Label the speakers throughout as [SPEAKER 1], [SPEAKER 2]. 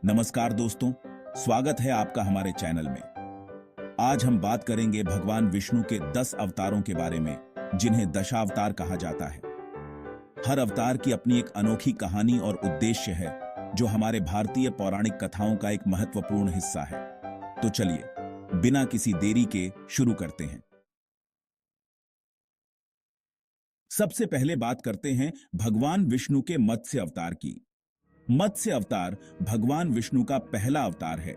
[SPEAKER 1] नमस्कार दोस्तों, स्वागत है आपका हमारे चैनल में। आज हम बात करेंगे भगवान विष्णु के 10 अवतारों के बारे में, जिन्हें दशावतार कहा जाता है। हर अवतार की अपनी एक अनोखी कहानी और उद्देश्य है, जो हमारे भारतीय पौराणिक कथाओं का एक महत्वपूर्ण हिस्सा है। तो चलिए, बिना किसी देरी के शुरू करते हैं। सबसे पहले बात करते हैं भगवान विष्णु के मत्स्य अवतार की। मत्स्य अवतार भगवान विष्णु का पहला अवतार है।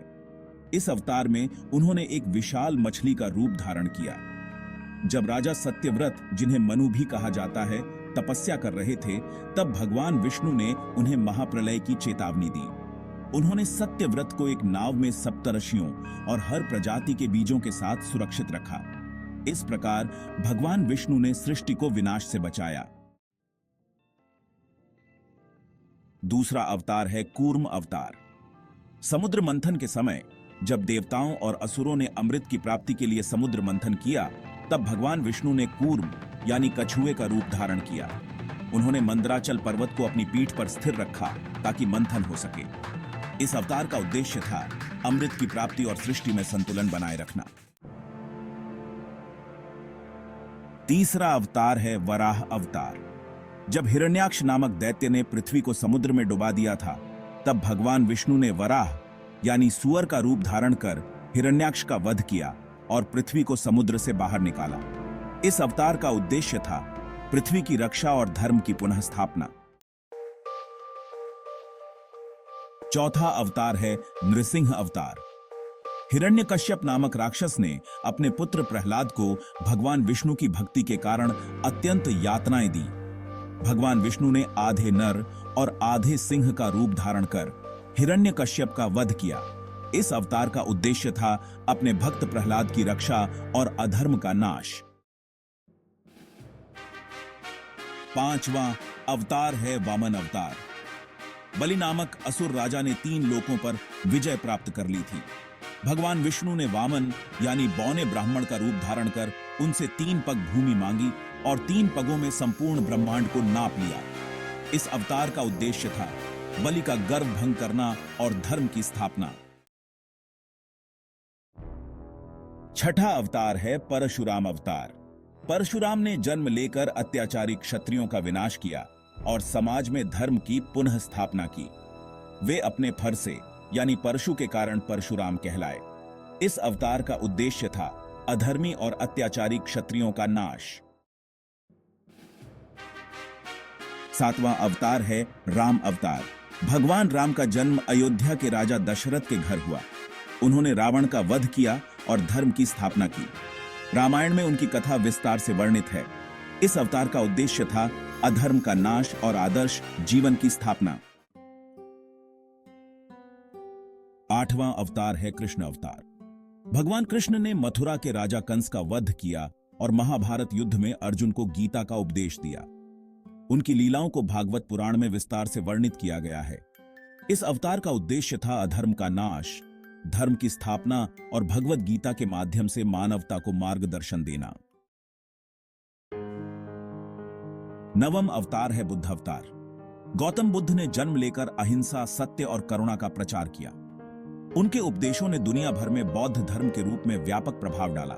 [SPEAKER 1] इस अवतार में उन्होंने एक विशाल मछली का रूप धारण किया। जब राजा सत्यव्रत, जिन्हें मनु भी कहा जाता है, तपस्या कर रहे थे, तब भगवान विष्णु ने उन्हें महाप्रलय की चेतावनी दी। उन्होंने सत्यव्रत को एक नाव में सप्तऋषियों और हर प्रजाति के बीजों के साथ सुरक्षित रखा। इस प्रकार भगवान विष्णु ने सृष्टि को विनाश से बचाया। दूसरा अवतार है कूर्म अवतार। समुद्र मंथन के समय जब देवताओं और असुरों ने अमृत की प्राप्ति के लिए समुद्र मंथन किया, तब भगवान विष्णु ने कूर्म यानी कछुए का रूप धारण किया। उन्होंने मंदराचल पर्वत को अपनी पीठ पर स्थिर रखा ताकि मंथन हो सके। इस अवतार का उद्देश्य था अमृत की प्राप्ति और सृष्टि में संतुलन बनाए रखना। तीसरा अवतार है वराह अवतार। जब हिरण्याक्ष नामक दैत्य ने पृथ्वी को समुद्र में डुबा दिया था, तब भगवान विष्णु ने वराह यानी सुअर का रूप धारण कर हिरण्याक्ष का वध किया और पृथ्वी को समुद्र से बाहर निकाला। इस अवतार का उद्देश्य था पृथ्वी की रक्षा और धर्म की पुनः स्थापना। चौथा अवतार है नृसिंह अवतार। हिरण्यकश्यप नामक राक्षस ने अपने पुत्र प्रहलाद को भगवान विष्णु की भक्ति के कारण अत्यंत यातनाएं दी। भगवान विष्णु ने आधे नर और आधे सिंह का रूप धारण कर हिरण्यकश्यप का वध किया। इस अवतार का उद्देश्य था अपने भक्त प्रहलाद की रक्षा और अधर्म का नाश। पांचवां अवतार है वामन अवतार। बलि नामक असुर राजा ने 3 लोकों पर विजय प्राप्त कर ली थी। भगवान विष्णु ने वामन यानी बौने ब्राह्मण का रूप धारण कर उनसे 3 पग भूमि मांगी और 3 पगों में संपूर्ण ब्रह्मांड को नाप लिया। इस अवतार का उद्देश्य था बलि का गर्व भंग करना और धर्म की स्थापना। छठा अवतार है परशुराम अवतार। परशुराम ने जन्म लेकर अत्याचारी क्षत्रियों का विनाश किया और समाज में धर्म की पुनः स्थापना की। वे अपने फर से यानी परशु के कारण परशुराम कहलाए। इस अवतार का उद्देश्य था अधर्मी और अत्याचारी क्षत्रियों का नाश। सातवां अवतार है राम अवतार। भगवान राम का जन्म अयोध्या के राजा दशरथ के घर हुआ। उन्होंने रावण का वध किया और धर्म की स्थापना की। रामायण में उनकी कथा विस्तार से वर्णित है। इस अवतार का उद्देश्य था अधर्म का नाश और आदर्श जीवन की स्थापना। आठवां अवतार है कृष्ण अवतार। भगवान कृष्ण ने मथुरा के राजा कंस का वध किया और महाभारत युद्ध में अर्जुन को गीता का उपदेश दिया। उनकी लीलाओं को भागवत पुराण में विस्तार से वर्णित किया गया है। इस अवतार का उद्देश्य था अधर्म का नाश, धर्म की स्थापना और भगवत गीता के माध्यम से मानवता को मार्गदर्शन देना। नवम अवतार है बुद्ध अवतार। गौतम बुद्ध ने जन्म लेकर अहिंसा, सत्य और करुणा का प्रचार किया। उनके उपदेशों ने दुनिया भर में बौद्ध धर्म के रूप में व्यापक प्रभाव डाला।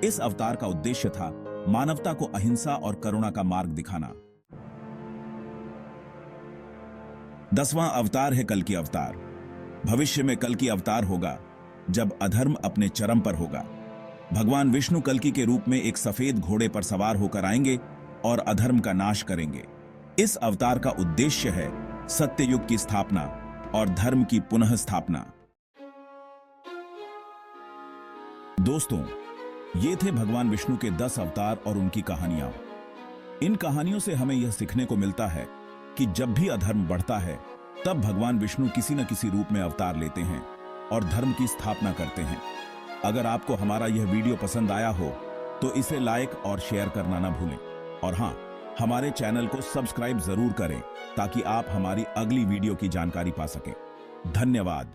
[SPEAKER 1] इस अवतार का उद्देश्य था मानवता को अहिंसा और करुणा का मार्ग दिखाना। 10वां अवतार है कल्कि अवतार। भविष्य में कल्कि अवतार होगा जब अधर्म अपने चरम पर होगा। भगवान विष्णु कल्कि के रूप में एक सफेद घोड़े पर सवार होकर आएंगे और अधर्म का नाश करेंगे। इस अवतार का उद्देश्य है सत्य युग की स्थापना और धर्म की पुनः स्थापना। दोस्तों, ये थे भगवान विष्णु के 10 अवतार और उनकी कहानियां। इन कहानियों से हमें यह सीखने को मिलता है कि जब भी अधर्म बढ़ता है, तब भगवान विष्णु किसी न किसी रूप में अवतार लेते हैं और धर्म की स्थापना करते हैं। अगर आपको हमारा यह वीडियो पसंद आया हो तो इसे लाइक और शेयर करना ना भूलें। और हां, हमारे चैनल को सब्सक्राइब जरूर करें ताकि आप हमारी अगली वीडियो की जानकारी पा सकें। धन्यवाद।